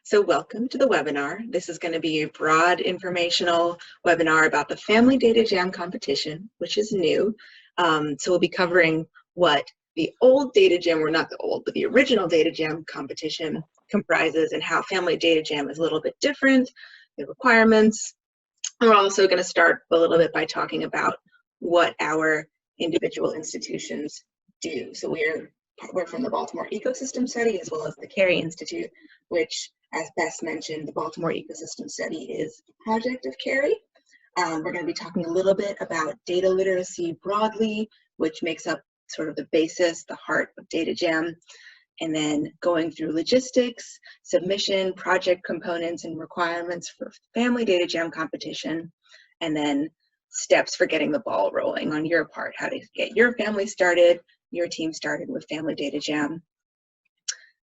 So welcome to the webinar. This is going to be a broad informational webinar about the Family Data Jam competition, which is new. So we'll be covering what the old Data Jam, or not the old, but the original Data Jam competition comprises and how Family Data Jam is a little bit different, the requirements. And we're also going to start a little bit by talking about what our individual institutions do. So we're from the Baltimore Ecosystem Study as well as the Kerry Institute, which, as Bess mentioned, the Baltimore Ecosystem Study is a project of Kerry. We're going to be talking a little bit about data literacy broadly, which makes up sort of the basis, the heart of Data Jam, and then going through logistics, submission, project components, and requirements for Family Data Jam competition, and then steps for getting the ball rolling on your part, how to get your family started, your team started with Family Data Jam.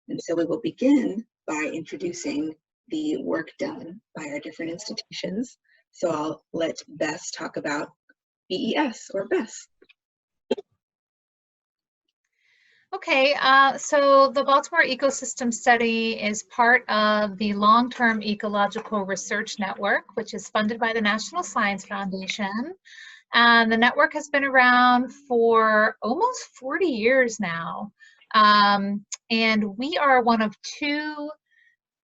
And so we will begin by introducing the work done by our different institutions. So I'll let Bess talk about BES, or Bess. Okay, so the Baltimore Ecosystem Study is part of the Long-Term Ecological Research Network, which is funded by the National Science Foundation. And the network has been around for almost 40 years now. And we are one of 2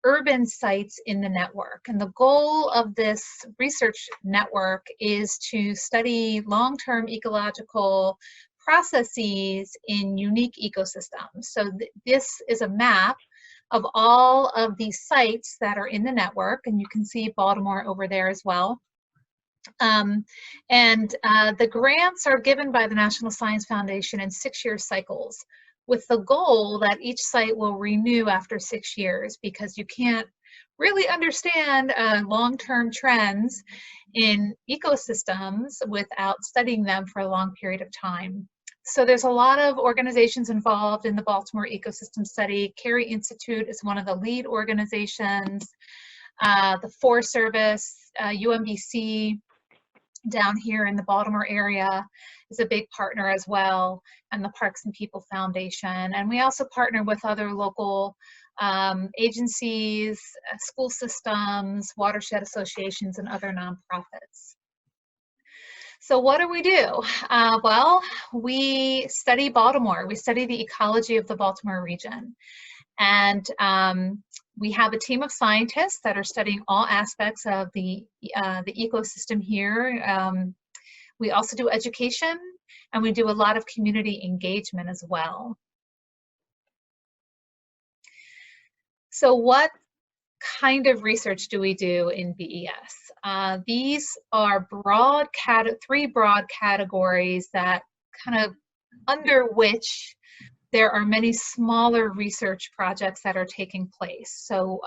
urban sites in the network. And the goal of this research network is to study long-term ecological processes in unique ecosystems. So this is a map of all of these sites that are in the network, and you can see Baltimore over there as well. The grants are given by the National Science Foundation in 6-year cycles, with the goal that each site will renew after 6 years, because you can't really understand long-term trends in ecosystems without studying them for a long period of time. So there's a lot of organizations involved in the Baltimore Ecosystem Study. Kerry Institute is one of the lead organizations. The Forest Service, UMBC, down here in the Baltimore area is a big partner as well, and the Parks and People Foundation. And we also partner with other local agencies, school systems, watershed associations, and other nonprofits. So what do? Well, we study Baltimore. We study the ecology of the Baltimore region. And we have a team of scientists that are studying all aspects of the ecosystem here. We also do education, and we do a lot of community engagement as well. So what kind of research do we do in BES? These are 3 broad categories that kind of under which there are many smaller research projects that are taking place. So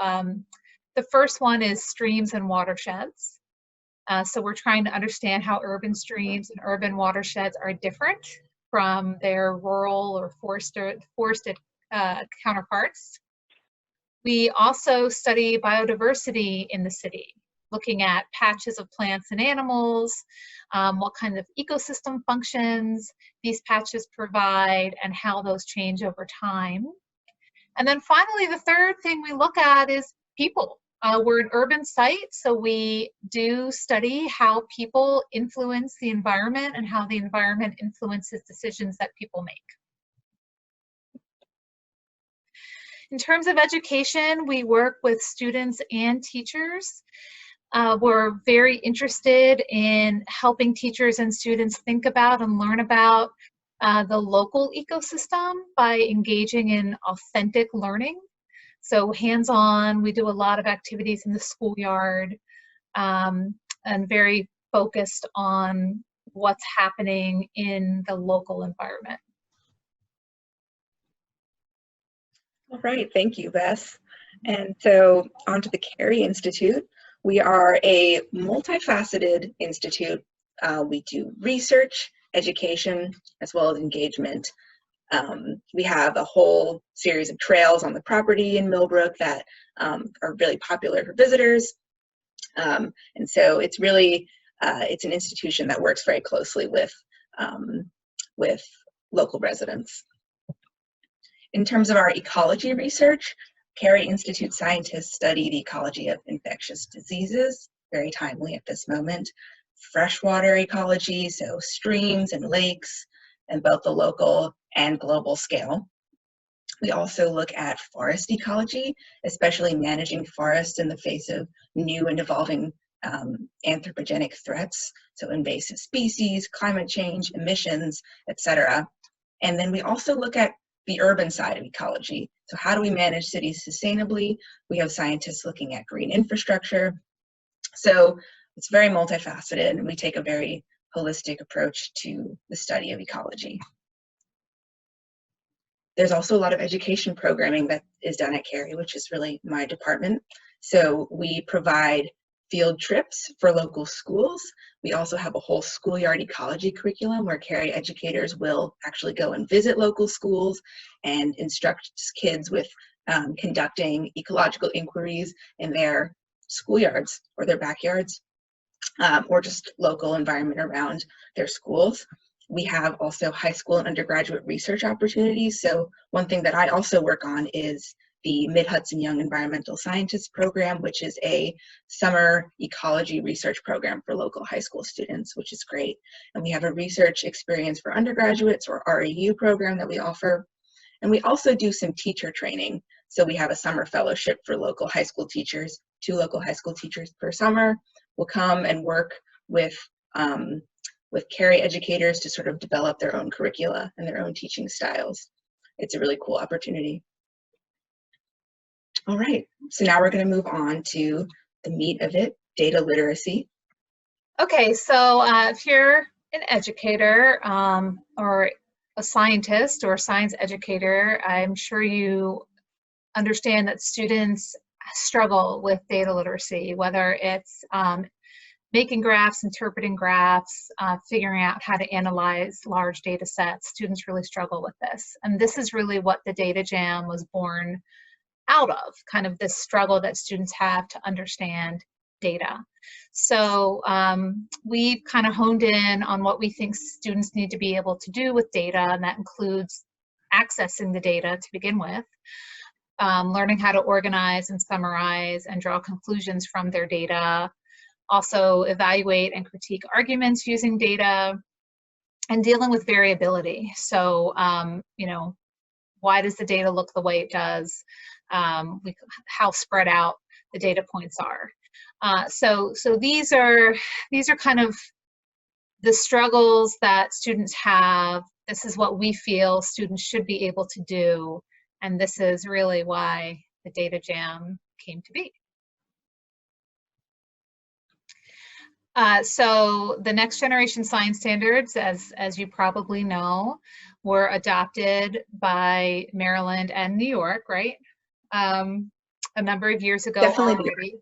the first one is streams and watersheds. So we're trying to understand how urban streams and urban watersheds are different from their rural or forested counterparts. We also study biodiversity in the city, looking at patches of plants and animals, what kind of ecosystem functions these patches provide, and how those change over time. And then finally, the third thing we look at is people. We're an urban site, so we do study how people influence the environment and how the environment influences decisions that people make. In terms of education, we work with students and teachers. We're very interested in helping teachers and students think about and learn about the local ecosystem by engaging in authentic learning. So hands-on, we do a lot of activities in the schoolyard, and very focused on what's happening in the local environment. All right, thank you, Bess. And so on to the Kerry Institute. We are a multifaceted institute. We do research, education, as well as engagement. We have a whole series of trails on the property in Millbrook that are really popular for visitors. And so it's really, it's an institution that works very closely with local residents. In terms of our ecology research, Kerry Institute scientists study the ecology of infectious diseases, very timely at this moment. Freshwater ecology, so streams and lakes, and both the local and global scale. We also look at forest ecology, especially managing forests in the face of new and evolving anthropogenic threats, so invasive species, climate change, emissions, etc. And then we also look at the urban side of ecology. So how do we manage cities sustainably? We have scientists looking at green infrastructure. So it's very multifaceted, and we take a very holistic approach to the study of ecology. There's also a lot of education programming that is done at Cary, which is really my department. So we provide field trips for local schools. We also have a whole schoolyard ecology curriculum where Cary educators will actually go and visit local schools and instruct kids with conducting ecological inquiries in their schoolyards or their backyards, or just local environment around their schools. We have also high school and undergraduate research opportunities. So one thing that I also work on is the Mid-Hudson Young Environmental Scientists Program, which is a summer ecology research program for local high school students, which is great. And we have a research experience for undergraduates, or REU program, that we offer. And we also do some teacher training. So we have a summer fellowship for local high school teachers. 2 local high school teachers per summer will come and work with Cary educators to sort of develop their own curricula and their own teaching styles. It's a really cool opportunity. All right, so now we're going to move on to the meat of it, data literacy. Okay, so if you're an educator or a scientist or a science educator, I'm sure you understand that students struggle with data literacy, whether it's making graphs, interpreting graphs, figuring out how to analyze large data sets. Students really struggle with this. And this is really what the Data Jam was born out of, kind of this struggle that students have to understand data. So we've kind of honed in on what we think students need to be able to do with data, and that includes accessing the data to begin with, learning how to organize and summarize and draw conclusions from their data, also evaluate and critique arguments using data, and dealing with variability. So, you know, why does the data look the way it does? How spread out the data points are. So these are kind of the struggles that students have. This is what we feel students should be able to do, and this is really why the Data Jam came to be. So the next generation science standards, as you probably know, were adopted by Maryland and New York, right? A number of years ago already.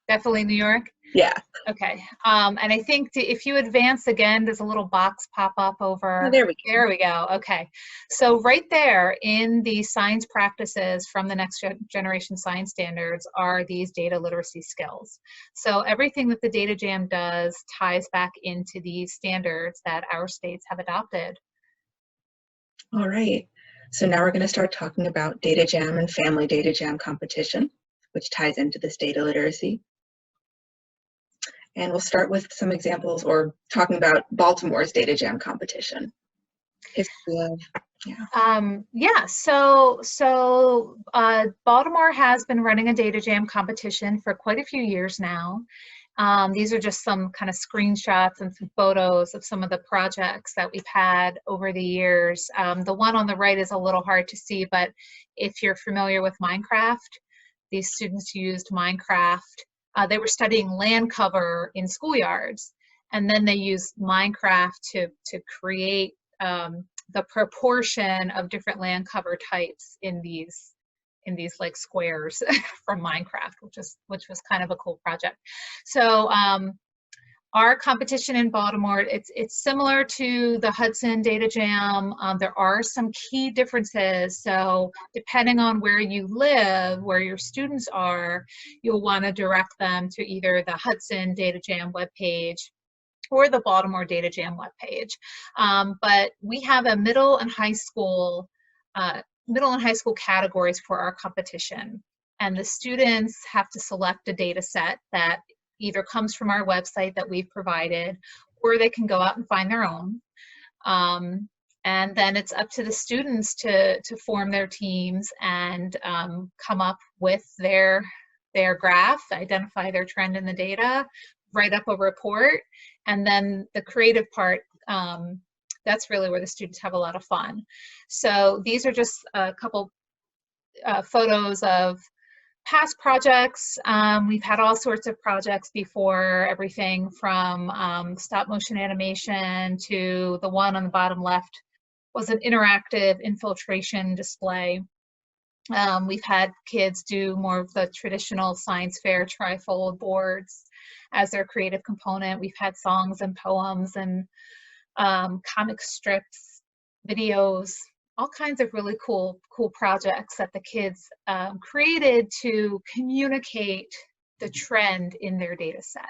Definitely New York? Yeah. Okay. And I think if you advance again, there's a little box pop up over. Oh, there we go. There we go. Okay. So right there in the science practices from the next generation science standards are these data literacy skills. So everything that the Data Jam does ties back into these standards that our states have adopted. All right. So now we're going to start talking about Data Jam and Family Data Jam competition, which ties into this data literacy. And we'll start with some examples, or talking about Baltimore's Data Jam competition. So Baltimore has been running a Data Jam competition for quite a few years now. These are just some kind of screenshots and some photos of some of the projects that we've had over the years. The one on the right is a little hard to see, but if you're familiar with Minecraft, these students used Minecraft. They were studying land cover in schoolyards, and then they used Minecraft to create the proportion of different land cover types in these like squares from Minecraft, which was kind of a cool project. So our competition in Baltimore, it's similar to the Hudson Data Jam. There are some key differences. So depending on where you live, where your students are, you'll want to direct them to either the Hudson Data Jam webpage or the Baltimore Data Jam webpage. But we have a middle and high school categories for our competition. and the students have to select a data set that either comes from our website that we've provided, or they can go out and find their own. And then it's up to the students to form their teams and come up with their graph, identify their trend in the data, write up a report, and then the creative part, that's really where the students have a lot of fun. So these are just a couple photos of past projects. We've had all sorts of projects before, everything from stop motion animation to the one on the bottom left was an interactive infiltration display. We've had kids do more of the traditional science fair trifold boards as their creative component. We've had songs and poems and comic strips, videos, all kinds of really cool projects that the kids created to communicate the trend in their data set.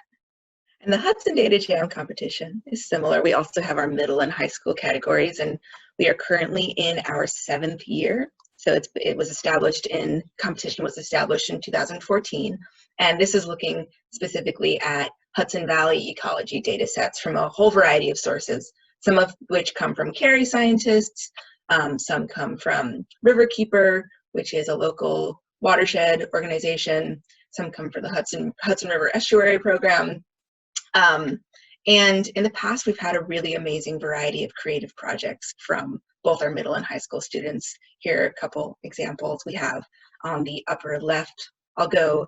And the Hudson Data Jam competition is similar. We also have our middle and high school categories, and we are currently in our 7th year. So competition was established in 2014. And this is looking specifically at Hudson Valley ecology data sets from a whole variety of sources, some of which come from Kerry scientists, some come from Riverkeeper, which is a local watershed organization. Some come from the Hudson River estuary program. And in the past, we've had a really amazing variety of creative projects from both our middle and high school students. Here are a couple examples. We have on the upper left, I'll go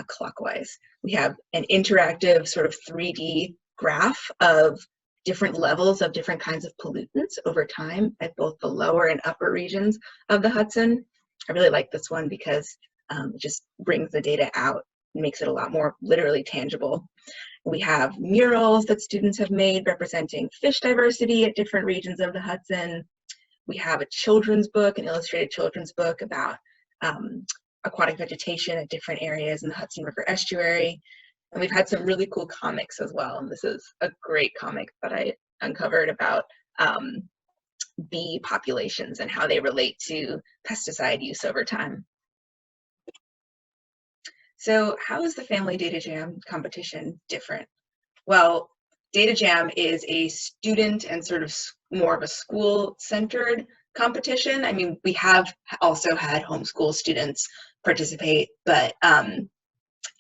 clockwise. We have an interactive sort of 3D graph of different levels of different kinds of pollutants over time at both the lower and upper regions of the Hudson. I really like this one because it just brings the data out and makes it a lot more literally tangible. We have murals that students have made representing fish diversity at different regions of the Hudson. We have a children's book, an illustrated children's book about aquatic vegetation at different areas in the Hudson River estuary. And we've had some really cool comics as well. And this is a great comic that I uncovered about bee populations and how they relate to pesticide use over time. So how is the Family Data Jam competition different? Well, Data Jam is a student and sort of more of a school-centered competition. I mean, we have also had homeschool students participate, but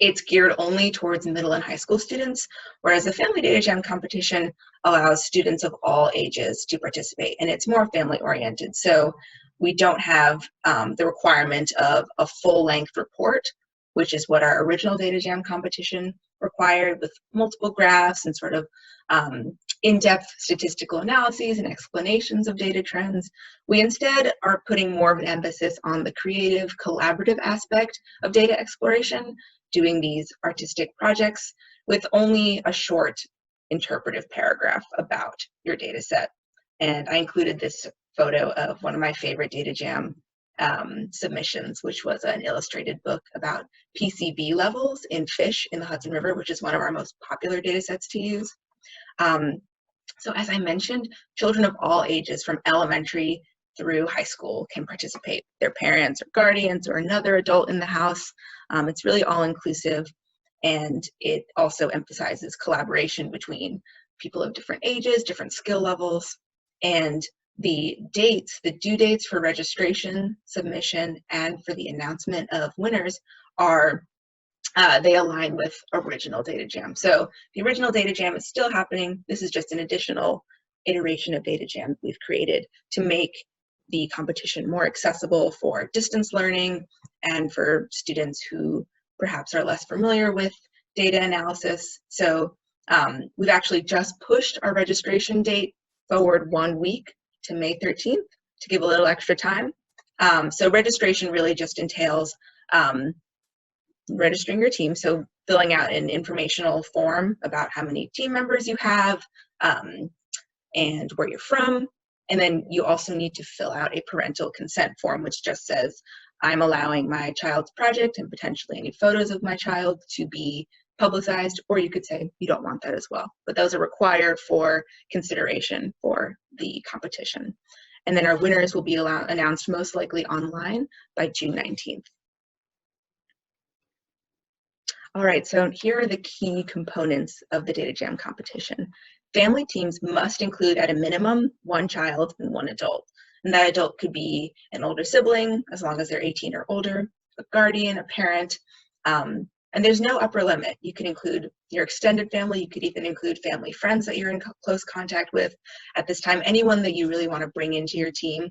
it's geared only towards middle and high school students, whereas the Family Data Jam competition allows students of all ages to participate, and it's more family-oriented. So we don't have the requirement of a full-length report, which is what our original Data Jam competition required, with multiple graphs and sort of in-depth statistical analyses and explanations of data trends. We instead are putting more of an emphasis on the creative, collaborative aspect of data exploration, doing these artistic projects with only a short interpretive paragraph about your data set. And I included this photo of one of my favorite Data Jam submissions, which was an illustrated book about PCB levels in fish in the Hudson River, which is one of our most popular data sets to use. So as I mentioned, children of all ages from elementary through high school can participate. Their parents or guardians or another adult in the house. It's really all inclusive, and it also emphasizes collaboration between people of different ages, different skill levels, and the dates, the due dates for registration, submission, and for the announcement of winners are, they align with original Data Jam. So the original Data Jam is still happening. This is just an additional iteration of Data Jam we've created to make the competition more accessible for distance learning and for students who perhaps are less familiar with data analysis. So we've actually just pushed our registration date forward 1 week to May 13th to give a little extra time. So registration really just entails registering your team, so filling out an informational form about how many team members you have and where you're from. And then you also need to fill out a parental consent form, which just says, I'm allowing my child's project and potentially any photos of my child to be publicized, or you could say you don't want that as well. But those are required for consideration for the competition. And then our winners will be announced most likely online by June 19th. All right, so here are the key components of the Data Jam competition. Family teams must include at a minimum 1 child and 1 adult. And that adult could be an older sibling, as long as they're 18 or older, a guardian, a parent, and there's no upper limit. You can include your extended family. You could even include family friends that you're in close contact with at this time. Anyone that you really want to bring into your team,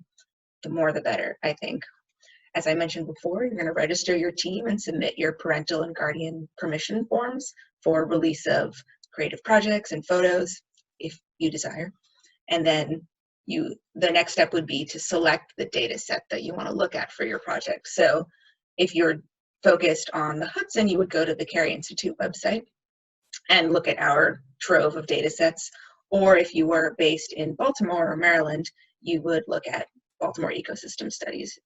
the more the better, I think. As I mentioned before, you're going to register your team and submit your parental and guardian permission forms for release of creative projects and photos, if you desire. And then the next step would be to select the data set that you want to look at for your project. So if you're focused on the Hudson, you would go to the Kerry Institute website and look at our trove of data sets. Or if you were based in Baltimore or Maryland, you would look at Baltimore Ecosystem Studies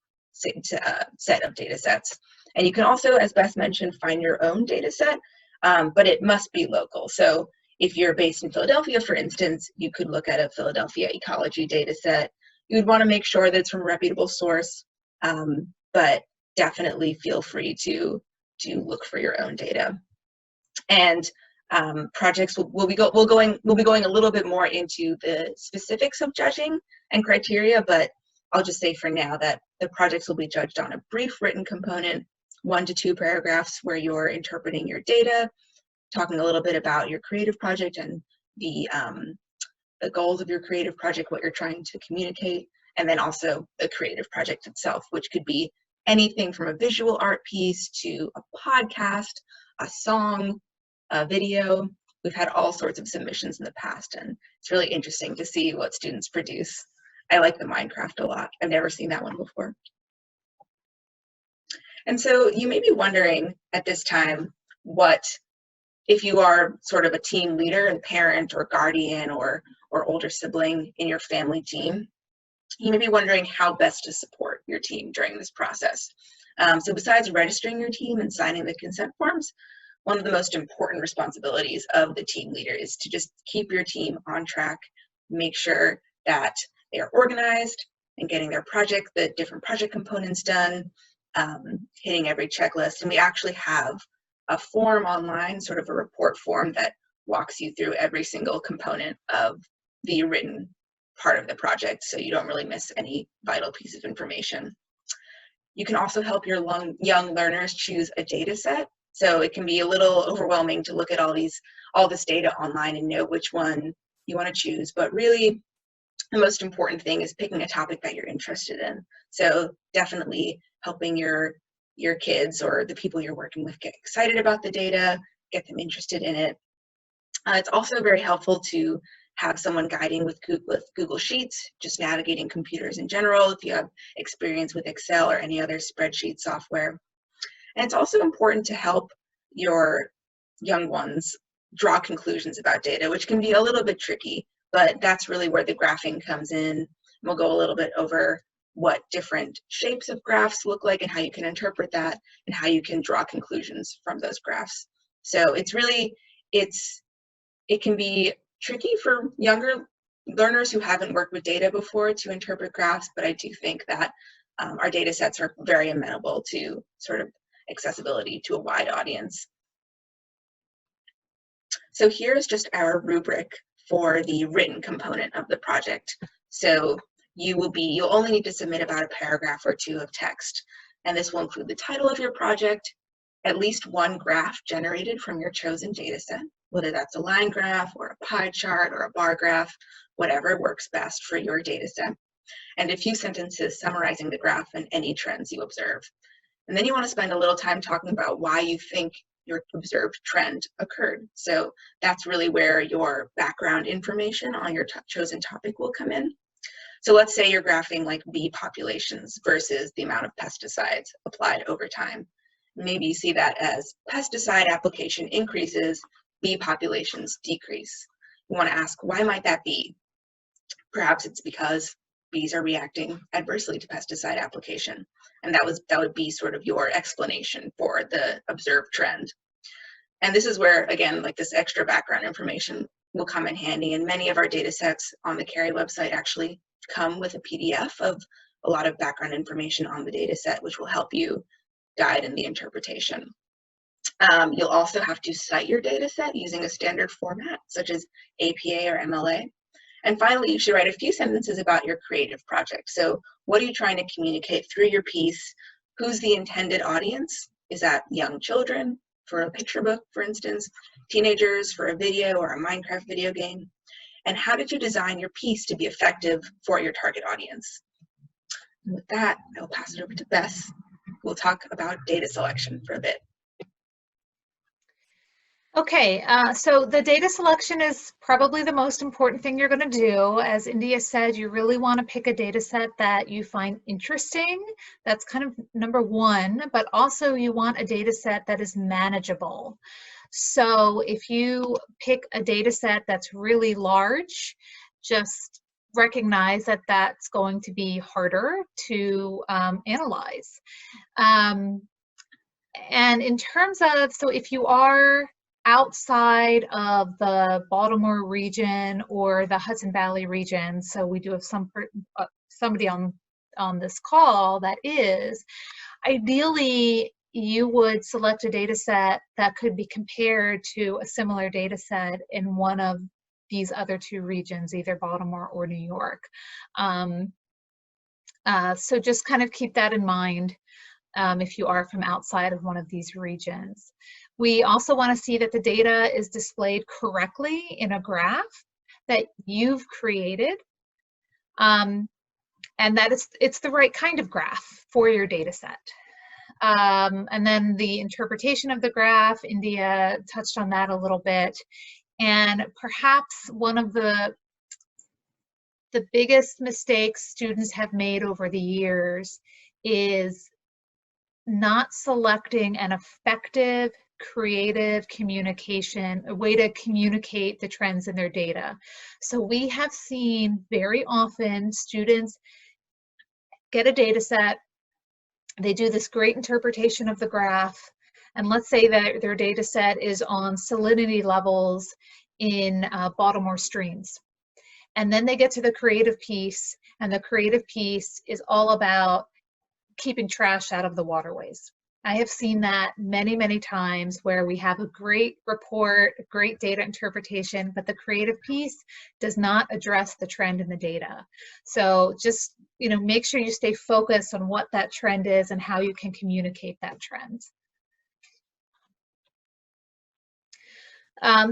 set of data sets. And you can also, as Beth mentioned, find your own data set, but it must be local. So if you're based in Philadelphia, for instance, you could look at a Philadelphia Ecology data set. You would want to make sure that it's from a reputable source, but definitely feel free to look for your own data. And projects we'll be going a little bit more into the specifics of judging and criteria, but I'll just say for now that the projects will be judged on a brief written component, 1 to 2 paragraphs where you're interpreting your data, talking a little bit about your creative project and the goals of your creative project, what you're trying to communicate, and then also the creative project itself, which could be anything from a visual art piece to a podcast, a song, a video. We've had all sorts of submissions in the past, and it's really interesting to see what students produce. I like the Minecraft a lot. I've never seen that one before. And so you may be wondering at this time, if you are sort of a team leader and parent or guardian or older sibling in your family team, you may be wondering how best to support your team during this process. So besides registering your team and signing the consent forms, one of the most important responsibilities of the team leader is to just keep your team on track, make sure that they are organized and getting the different project components done, hitting every checklist. And we actually have a form online, sort of a report form that walks you through every single component of the written part of the project, so you don't really miss any vital piece of information. You can also help your young learners choose a data set. So it can be a little overwhelming to look at all this data online and know which one you want to choose, but really the most important thing is picking a topic that you're interested in. So definitely helping your kids or the people you're working with get excited about the data, get them interested in it. It's also very helpful to have someone guiding with Google Sheets, just navigating computers in general, if you have experience with Excel or any other spreadsheet software. And it's also important to help your young ones draw conclusions about data, which can be a little bit tricky, but that's really where the graphing comes in. We'll go a little bit over what different shapes of graphs look like and how you can interpret that and how you can draw conclusions from those graphs. So it can be tricky for younger learners who haven't worked with data before to interpret graphs, but I do think that our data sets are very amenable to sort of accessibility to a wide audience. So here's just our rubric for the written component of the project. So you'll only need to submit about a paragraph or 2 of text, and this will include the title of your project, at least 1 graph generated from your chosen data set, whether that's a line graph or a pie chart or a bar graph, whatever works best for your data set, and a few sentences summarizing the graph and any trends you observe. And then you want to spend a little time talking about why you think your observed trend occurred. So that's really where your background information on your chosen topic will come in. So let's say you're graphing like bee populations versus the amount of pesticides applied over time. Maybe you see that as pesticide application increases, bee populations decrease. You want to ask, why might that be? Perhaps it's because bees are reacting adversely to pesticide application. And that would be sort of your explanation for the observed trend. And this is where, again, like this extra background information will come in handy. And many of our data sets on the Cary website actually come with a PDF of a lot of background information on the data set, which will help you guide in the interpretation. You'll also have to cite your data set using a standard format, such as APA or MLA. And finally, you should write a few sentences about your creative project. So what are you trying to communicate through your piece? Who's the intended audience? Is that young children for a picture book, for instance, teenagers for a video or a Minecraft video game? And how did you design your piece to be effective for your target audience? And with that, I will pass it over to Bess, who will talk about data selection for a bit. Okay, so the data selection is probably the most important thing you're going to do. As India said, you really want to pick a data set that you find interesting. That's kind of number one, but also you want a data set that is manageable. So if you pick a data set that's really large, just recognize that that's going to be harder to analyze. And in terms of, so if you are outside of the Baltimore region or the Hudson Valley region, so we do have somebody on this call that is, ideally you would select a data set that could be compared to a similar data set in one of these other two regions, either Baltimore or New York. So just kind of keep that in mind if you are from outside of one of these regions. We also want to see that the data is displayed correctly in a graph that you've created, and that it's the right kind of graph for your data set. And then the interpretation of the graph, India touched on that a little bit. And perhaps one of the biggest mistakes students have made over the years is not selecting an effective, creative communication, a way to communicate the trends in their data. So we have seen very often students get a data set, they do this great interpretation of the graph, and let's say that their data set is on salinity levels in Baltimore streams. And then they get to the creative piece, and the creative piece is all about keeping trash out of the waterways. I have seen that many, many times where we have a great report, great data interpretation, but the creative piece does not address the trend in the data. So just, make sure you stay focused on what that trend is and how you can communicate that trend.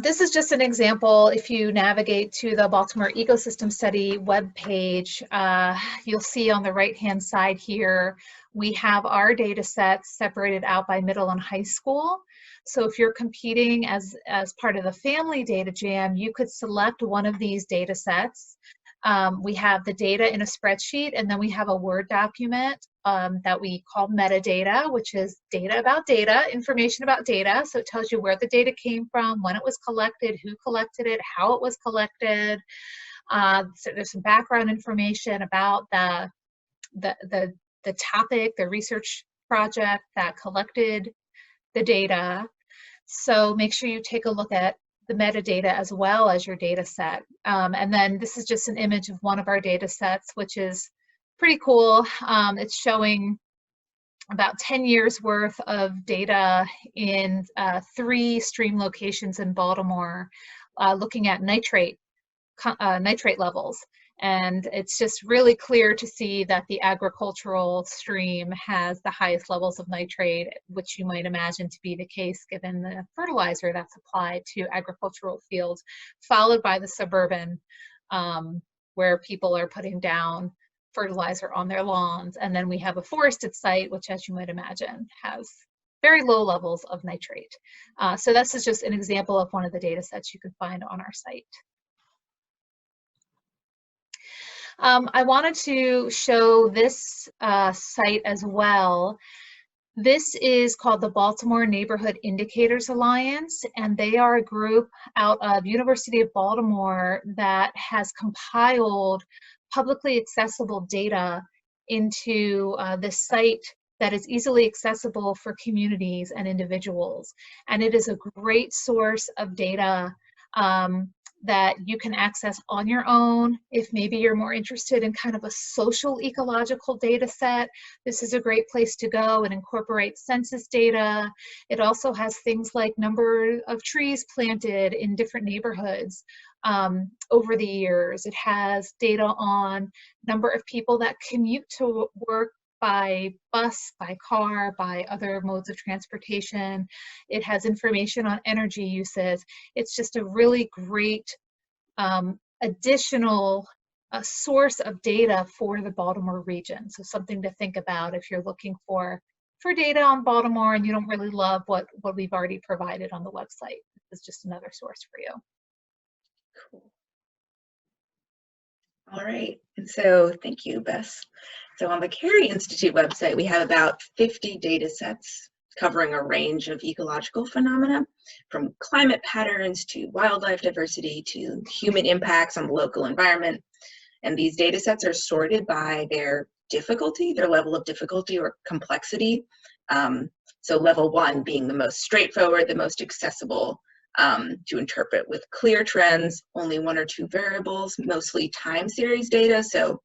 This is just an example. If you navigate to the Baltimore Ecosystem Study webpage, you'll see on the right-hand side here, we have our data sets separated out by middle and high school. So if you're competing as part of the Family Data Jam, you could select one of these data sets. We have the data in a spreadsheet, and then we have a Word document that we call metadata, which is data about data, information about data. So it tells you where the data came from, when it was collected, who collected it, how it was collected. So there's some background information about the topic, the research project that collected the data. So make sure you take a look at the metadata as well as your data set. And then this is just an image of one of our data sets, which is pretty cool. It's showing about 10 years worth of data in 3 stream locations in Baltimore, looking at nitrate levels. And it's just really clear to see that the agricultural stream has the highest levels of nitrate, which you might imagine to be the case given the fertilizer that's applied to agricultural fields, followed by the suburban, where people are putting down fertilizer on their lawns. And then we have a forested site, which, as you might imagine, has very low levels of nitrate. So this is just an example of one of the data sets you can find on our site. I wanted to show this site as well. This is called the Baltimore Neighborhood Indicators Alliance, and they are a group out of University of Baltimore that has compiled publicly accessible data into this site that is easily accessible for communities and individuals. And it is a great source of data that you can access on your own. If maybe you're more interested in kind of a social ecological data set, this is a great place to go and incorporate census data. It also has things like number of trees planted in different neighborhoods over the years. It has data on number of people that commute to work by bus, by car, by other modes of transportation. It has information on energy uses. It's just a really great additional source of data for the Baltimore region. So something to think about if you're looking for data on Baltimore and you don't really love what we've already provided on the website. It's just another source for you. Cool. All right, and so thank you, Bess. So on the Kerry Institute website, we have about 50 data sets covering a range of ecological phenomena, from climate patterns to wildlife diversity to human impacts on the local environment. And these data sets are sorted by their difficulty, their level of difficulty or complexity. So level 1 being the most straightforward, the most accessible to interpret, with clear trends, only 1 or 2 variables, mostly time series data. So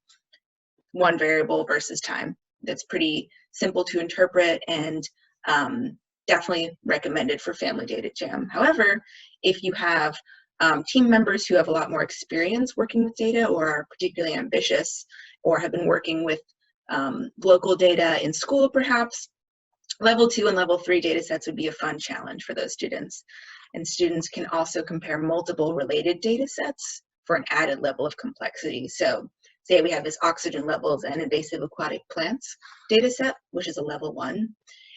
1 variable versus time. That's pretty simple to interpret and definitely recommended for Family Data Jam. However, if you have team members who have a lot more experience working with data or are particularly ambitious or have been working with local data in school perhaps, level 2 and level 3 data sets would be a fun challenge for those students. And students can also compare multiple related data sets for an added level of complexity. So say we have this oxygen levels and invasive aquatic plants data set, which is a level 1.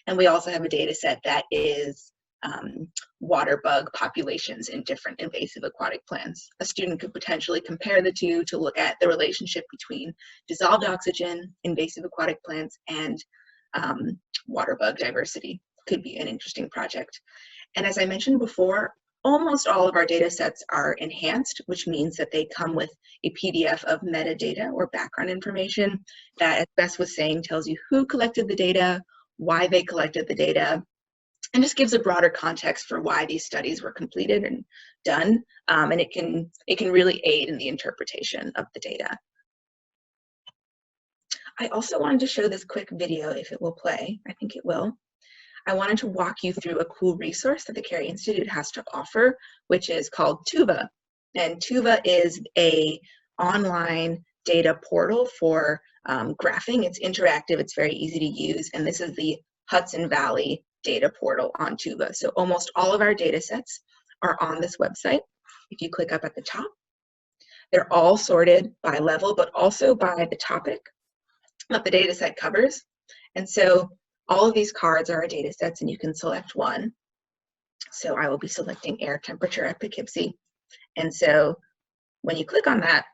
And we also have a data set that is water bug populations in different invasive aquatic plants. A student could potentially compare the two to look at the relationship between dissolved oxygen, invasive aquatic plants, and water bug diversity. Could be an interesting project. And as I mentioned before, almost all of our data sets are enhanced, which means that they come with a PDF of metadata or background information that, as Bess was saying, tells you who collected the data, why they collected the data, and just gives a broader context for why these studies were completed and done. And it can really aid in the interpretation of the data. I also wanted to show this quick video, if it will play. I think it will. I wanted to walk you through a cool resource that the Kerry Institute has to offer, which is called Tuba. And Tuba is an online data portal for graphing. It's interactive, it's very easy to use, and this is the Hudson Valley data portal on Tuba. So almost all of our data sets are on this website. If you click up at the top, they're all sorted by level, but also by the topic that the data set covers. And so all of these cards are our data sets, and you can select one. So I will be selecting air temperature at Poughkeepsie. And so when you click on that,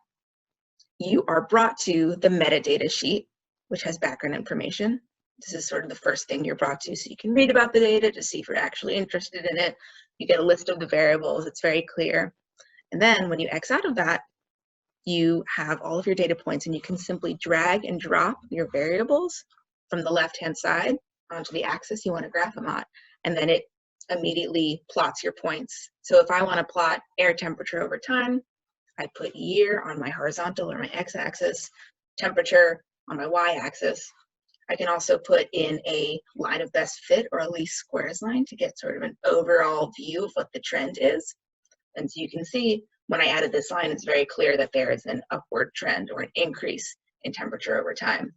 you are brought to the metadata sheet, which has background information. This is sort of the first thing you're brought to, so you can read about the data to see if you're actually interested in it. You get a list of the variables, it's very clear. And then when you X out of that, you have all of your data points, and you can simply drag and drop your variables from the left-hand side onto the axis you want to graph them on, and then it immediately plots your points. So if I want to plot air temperature over time, I put year on my horizontal or my x-axis, temperature on my y-axis. I can also put in a line of best fit or a least squares line to get sort of an overall view of what the trend is. And so you can see when I added this line, it's very clear that there is an upward trend or an increase in temperature over time.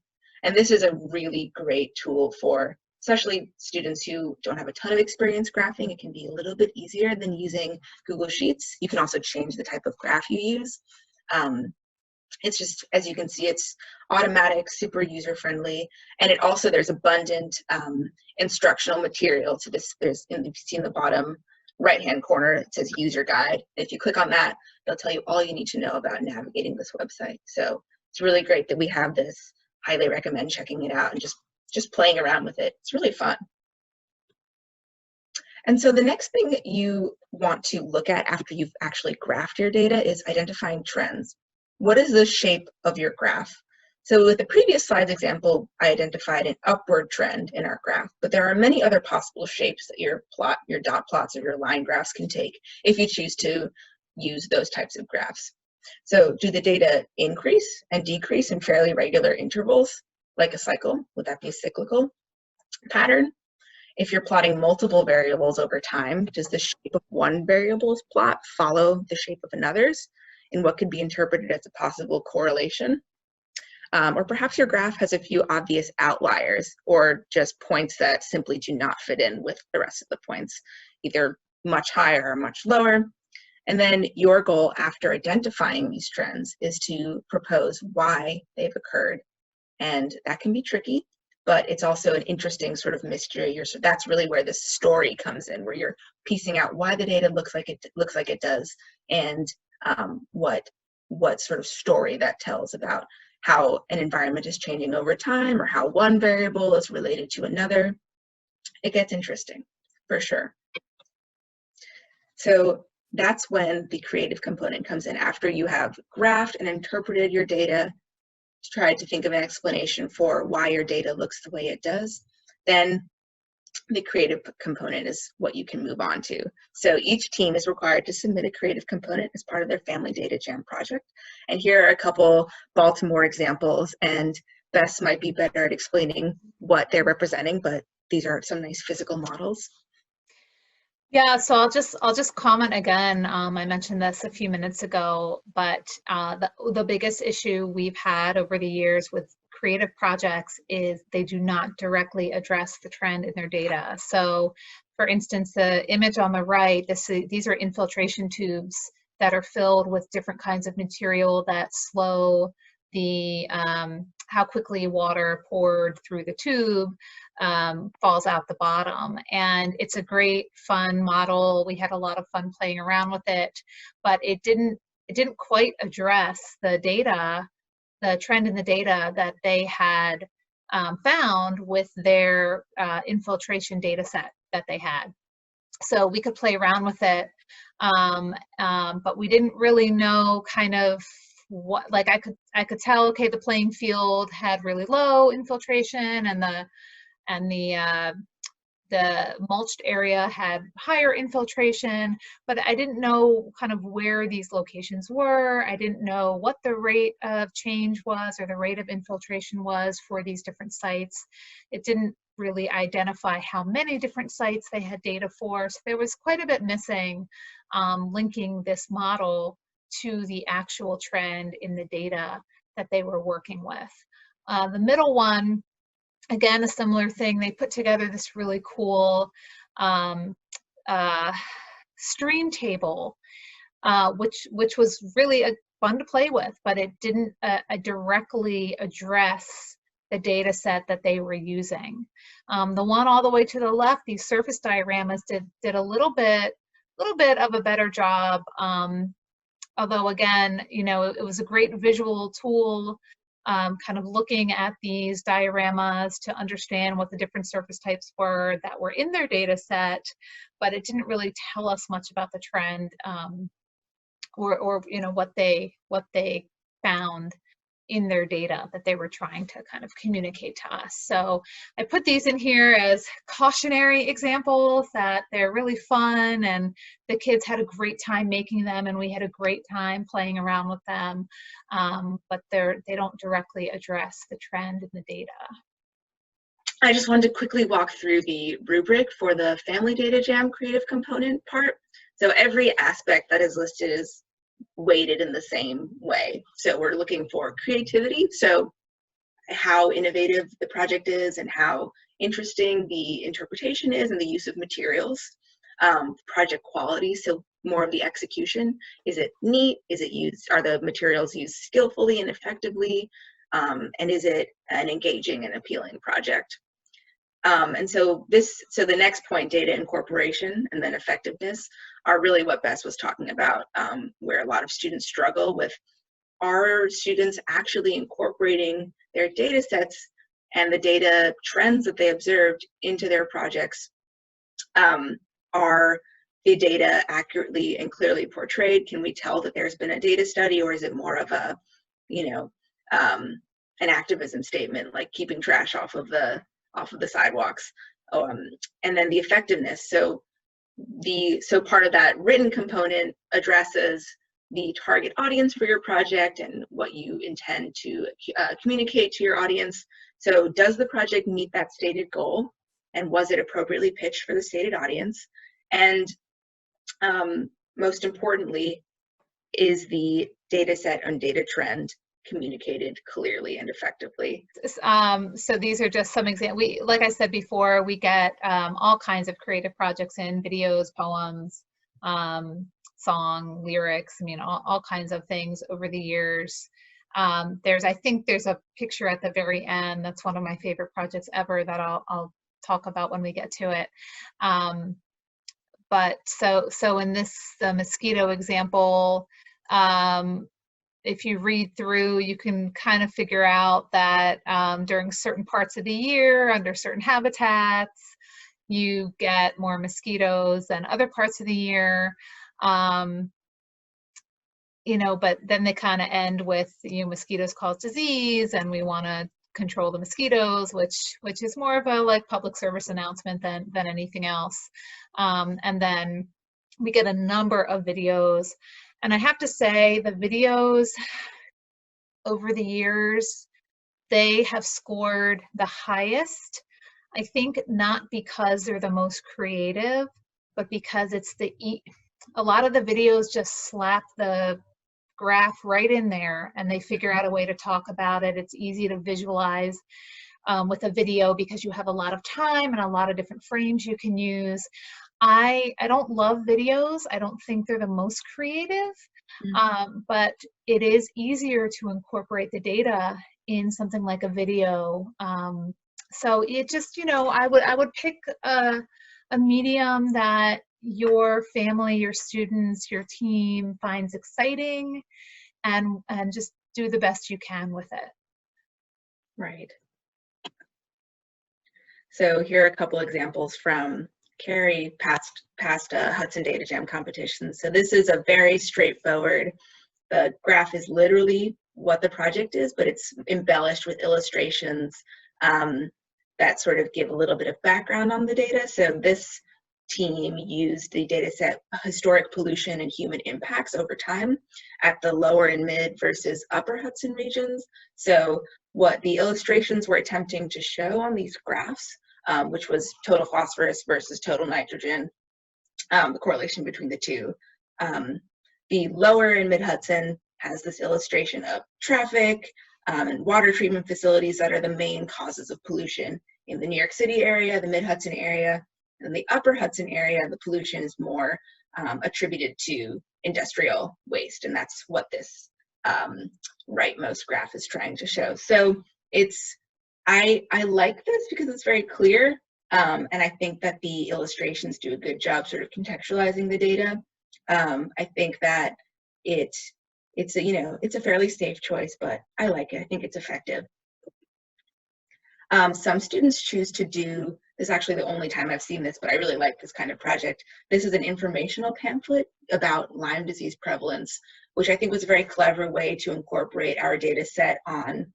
And this is a really great tool for especially students who don't have a ton of experience graphing. It can be a little bit easier than using Google Sheets. You can also change the type of graph you use. It's just, as you can see, it's automatic, super user-friendly, and it also, there's abundant instructional material to this. You see in the bottom right-hand corner, it says user guide. If you click on that, they'll tell you all you need to know about navigating this website. So it's really great that we have this. Highly recommend checking it out and just playing around with it. It's really fun. And so the next thing that you want to look at after you've actually graphed your data is identifying trends. What is the shape of your graph? So with the previous slides example, I identified an upward trend in our graph, but there are many other possible shapes that your dot plots or your line graphs can take if you choose to use those types of graphs. So do the data increase and decrease in fairly regular intervals, like a cycle? Would that be a cyclical pattern? If you're plotting multiple variables over time, does the shape of one variable's plot follow the shape of another's in what could be interpreted as a possible correlation? Or perhaps your graph has a few obvious outliers or just points that simply do not fit in with the rest of the points, either much higher or much lower. And then your goal after identifying these trends is to propose why they've occurred. And that can be tricky, but it's also an interesting sort of mystery. That's really where this story comes in, where you're piecing out why the data looks like it does, and what sort of story that tells about how an environment is changing over time, or how one variable is related to another. It gets interesting, for sure. So that's when the creative component comes in, after you have graphed and interpreted your data, tried to think of an explanation for why your data looks the way it does. Then the creative component is what you can move on to. So each team is required to submit a creative component as part of their Family Data Jam project. And here are a couple Baltimore examples, and Bess might be better at explaining what they're representing, but these are some nice physical models. Yeah, so I'll just comment again. I mentioned this a few minutes ago, but the biggest issue we've had over the years with creative projects is they do not directly address the trend in their data. So, for instance, the image on the right, these are infiltration tubes that are filled with different kinds of material that slow the how quickly water poured through the tube falls out the bottom. And it's a great, fun model. We had a lot of fun playing around with it, but it didn't quite address the data, the trend in the data that they had found with their infiltration data set that they had. So we could play around with it, but we didn't really know kind of what, like I could tell, okay, the playing field had really low infiltration, and the mulched area had higher infiltration, but I didn't know kind of where these locations were. I didn't know what the rate of change was, or the rate of infiltration was for these different sites. It didn't really identify how many different sites they had data for, so there was quite a bit missing linking this model to the actual trend in the data that they were working with. The middle one, again, a similar thing. They put together this really cool stream table, which was really fun to play with, but it didn't directly address the data set that they were using. The one all the way to the left, these surface dioramas did a little bit of a better job. Although again, you know, it was a great visual tool, kind of looking at these dioramas to understand what the different surface types were that were in their data set, but it didn't really tell us much about the trend, or you know, what they found in their data that they were trying to kind of communicate to us. So I put these in here as cautionary examples, that they're really fun and the kids had a great time making them, and we had a great time playing around with them, but they don't directly address the trend in the data. I just wanted to quickly walk through the rubric for the Family Data Jam creative component part. So every aspect that is listed is weighted in the same way. So we're looking for creativity, so how innovative the project is and how interesting the interpretation is and the use of materials. Project quality, so more of the execution. Is it neat? Are the materials used skillfully and effectively? And is it an engaging and appealing project? And so the next point, data incorporation and then effectiveness, are really what Bess was talking about, where a lot of students struggle with, are students actually incorporating their data sets and the data trends that they observed into their projects? Are the data accurately and clearly portrayed? Can we tell that there's been a data study, or is it more of a, you know, an activism statement, like keeping trash off of the sidewalks? And then the effectiveness. So So part of that written component addresses the target audience for your project and what you intend to communicate to your audience. So does the project meet that stated goal? And was it appropriately pitched for the stated audience? And most importantly, is the data set and data trend communicated clearly and effectively? So these are just some examples. Like I said before, we get all kinds of creative projects in, videos, poems, song, lyrics, I mean, all kinds of things over the years. I think there's a picture at the very end. That's one of my favorite projects ever that I'll talk about when we get to it. But so in the mosquito example, if you read through, you can kind of figure out that during certain parts of the year, under certain habitats, you get more mosquitoes than other parts of the year. You know, but then they kind of end with, you know, mosquitoes cause disease and we want to control the mosquitoes, which is more of a like public service announcement than anything else. And then we get a number of videos. And I have to say, the videos over the years, they have scored the highest. I think not because they're the most creative, but because it's a lot of the videos just slap the graph right in there and they figure out a way to talk about it. It's easy to visualize with a video because you have a lot of time and a lot of different frames you can use. I don't love videos. I don't think they're the most creative, but it is easier to incorporate the data in something like a video. So it just, you know, I would pick a medium that your family, your students, your team finds exciting, and just do the best you can with it. Right. So here are a couple examples from Kerry past Hudson Data Jam competitions. So this is a very straightforward, the graph is literally what the project is, but it's embellished with illustrations that sort of give a little bit of background on the data. So this team used the data set historic pollution and human impacts over time at the lower and mid versus upper Hudson regions. So what the illustrations were attempting to show on these graphs, which was total phosphorus versus total nitrogen, the correlation between the two. The lower and mid Hudson has this illustration of traffic and water treatment facilities that are the main causes of pollution in the New York City area, the mid Hudson area. In the upper Hudson area, the pollution is more attributed to industrial waste, and that's what this rightmost graph is trying to show. So I like this because it's very clear, and I think that the illustrations do a good job sort of contextualizing the data. I think that it's a fairly safe choice, but I like it. I think it's effective. Some students choose to do, this is actually the only time I've seen this, but I really like this kind of project. This is an informational pamphlet about Lyme disease prevalence, which I think was a very clever way to incorporate our data set on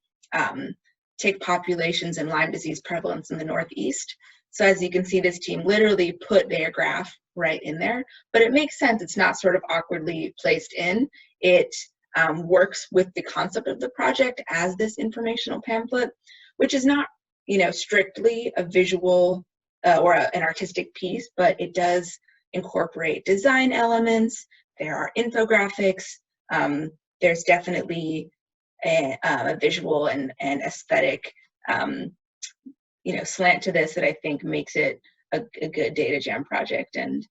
tick populations and Lyme disease prevalence in the Northeast. So as you can see, this team literally put their graph right in there, but it makes sense. It's not sort of awkwardly placed in. It works with the concept of the project as this informational pamphlet, which is not, strictly a visual or an artistic piece, but it does incorporate design elements. There are infographics. There's definitely a visual and aesthetic, slant to this that I think makes it a good data jam project and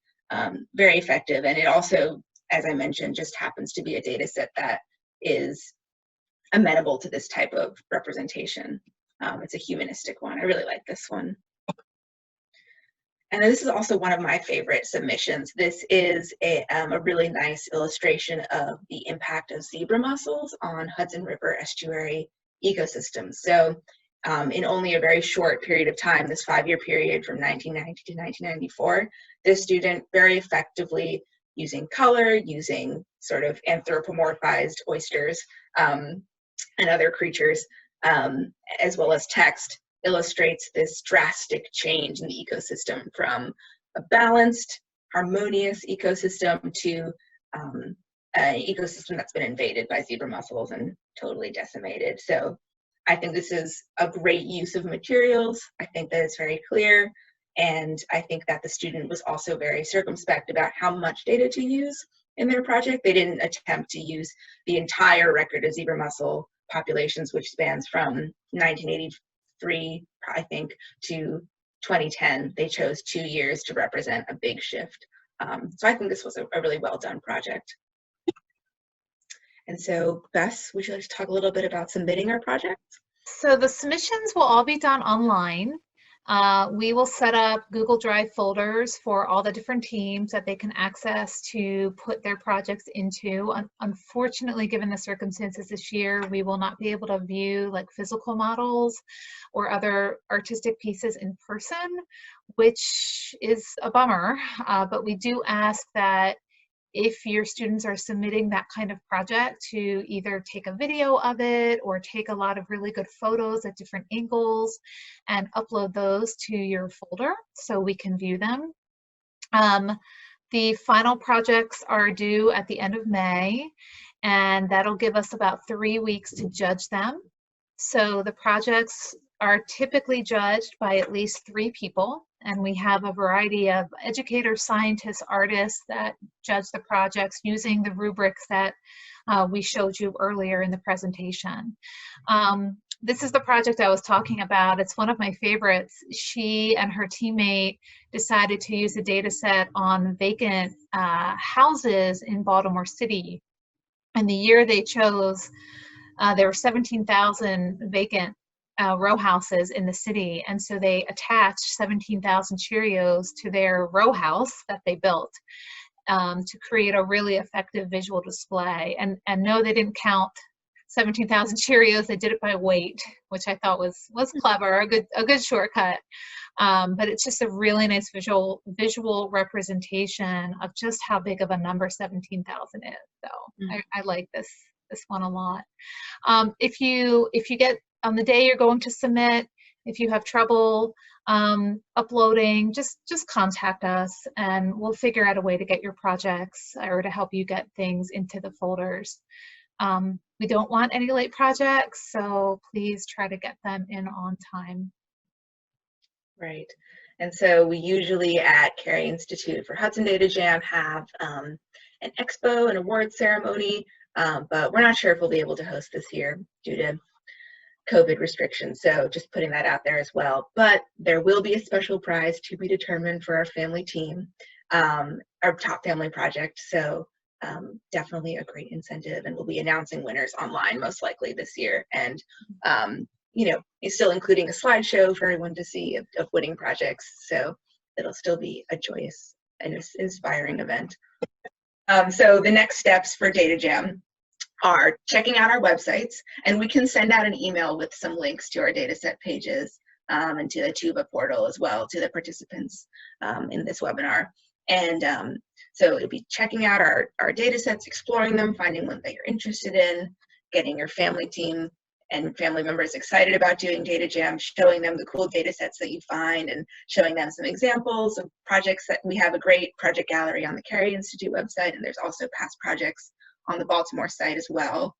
very effective. And it also, as I mentioned, just happens to be a data set that is amenable to this type of representation. It's a humanistic one. I really like this one. And this is also one of my favorite submissions. This is a really nice illustration of the impact of zebra mussels on Hudson River estuary ecosystems. So in only a very short period of time, this 5-year period from 1990 to 1994, this student very effectively, using color, using sort of anthropomorphized oysters and other creatures, as well as text, illustrates this drastic change in the ecosystem from a balanced, harmonious ecosystem to an ecosystem that's been invaded by zebra mussels and totally decimated. So I think this is a great use of materials. I think that it's very clear. And I think that the student was also very circumspect about how much data to use in their project. They didn't attempt to use the entire record of zebra mussel populations, which spans from 1983, I think, to 2010. They chose 2 years to represent a big shift. So I think this was a really well done project. And so, Bess, would you like to talk a little bit about submitting our project? So the submissions will all be done online. We will set up Google Drive folders for all the different teams that they can access to put their projects into. Unfortunately, given the circumstances this year, we will not be able to view like physical models or other artistic pieces in person, which is a bummer. But we do ask that if your students are submitting that kind of project, to either take a video of it or take a lot of really good photos at different angles and upload those to your folder so we can view them. The final projects are due at the end of May, and that'll give us about 3 weeks to judge them. So the projects are typically judged by at least 3 people, and we have a variety of educators, scientists, artists that judge the projects using the rubrics that we showed you earlier in the presentation. This is the project I was talking about. It's one of my favorites. She and her teammate decided to use a data set on vacant houses in Baltimore City. And the year they chose, there were 17,000 vacant row houses in the city, and so they attached 17,000 Cheerios to their row house that they built to create a really effective visual display. And no, they didn't count 17,000 Cheerios. They did it by weight, which I thought was clever, a good shortcut. But it's just a really nice visual representation of just how big of a number 17,000 is. So I like this one a lot. If you get on the day you're going to submit, if you have trouble uploading, just contact us and we'll figure out a way to get your projects or to help you get things into the folders. We don't want any late projects, so please try to get them in on time. Right. And so we usually at Kerry Institute for Hudson Data Jam have an expo, an award ceremony, but we're not sure if we'll be able to host this year due to COVID restrictions, so just putting that out there as well. But there will be a special prize to be determined for our family team, our top family project, so definitely a great incentive, and we'll be announcing winners online most likely this year, and you know, still including a slideshow for everyone to see of winning projects, so it'll still be a joyous and inspiring event. So the next steps for Data Jam are checking out our websites, and we can send out an email with some links to our dataset pages and to the Tuba portal as well to the participants in this webinar. And so it'll be checking out our datasets, exploring them, finding one that you're interested in, getting your family team and family members excited about doing Data Jam, showing them the cool datasets that you find and showing them some examples of projects. That we have a great project gallery on the Kerry Institute website, and there's also past projects on the Baltimore site as well,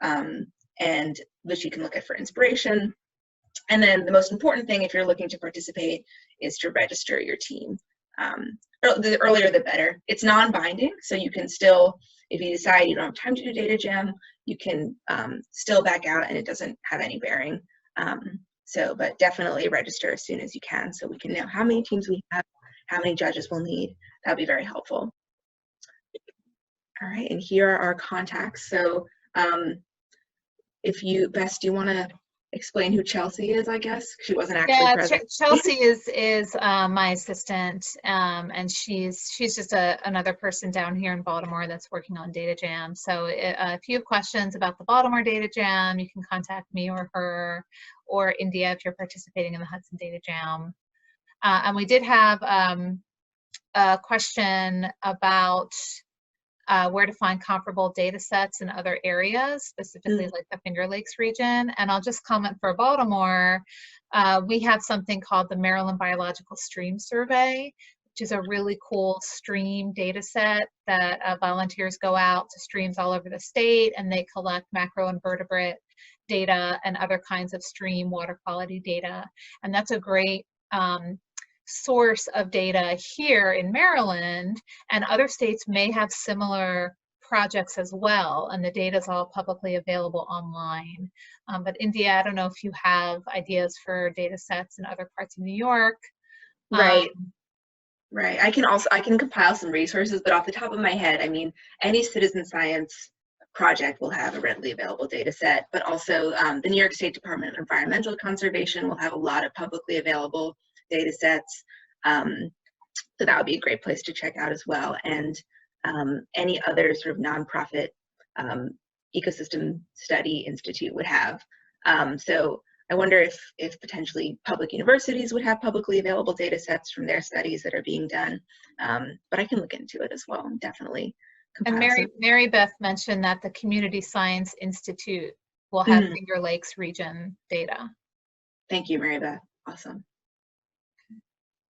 and which you can look at for inspiration. And then the most important thing, if you're looking to participate, is to register your team. The earlier the better. It's non-binding, so you can still, if you decide you don't have time to do Data Jam, you can still back out and it doesn't have any bearing. But definitely register as soon as you can so we can know how many teams we have, how many judges we'll need. That'll be very helpful. All right, and here are our contacts. So if you, Bess, do you want to explain who Chelsea is, I guess? She wasn't actually present. Chelsea is my assistant, and she's just another person down here in Baltimore that's working on Data Jam. So if you have questions about the Baltimore Data Jam, you can contact me or her, or India if you're participating in the Hudson Data Jam. And we did have a question about where to find comparable data sets in other areas, specifically like the Finger Lakes region. And I'll just comment for Baltimore, we have something called the Maryland Biological Stream Survey, which which is a really cool stream data set that volunteers go out to streams all over the state, and they collect macroinvertebrate data and other kinds of stream water quality data. And that's a great source of data here in Maryland, and other states may have similar projects as well, and the data is all publicly available online. But India, I don't know if you have ideas for data sets in other parts of New York. Right. Right. I can compile some resources, but off the top of my head, I mean, any citizen science project will have a readily available data set, but also the New York State Department of Environmental Conservation will have a lot of publicly available data sets. So that would be a great place to check out as well. And any other sort of nonprofit ecosystem study institute would have. So I wonder if potentially public universities would have publicly available data sets from their studies that are being done. But I can look into it as well, definitely. And Mary Beth mentioned that the Community Science Institute will have Finger Lakes region data. Thank you, Mary Beth. Awesome.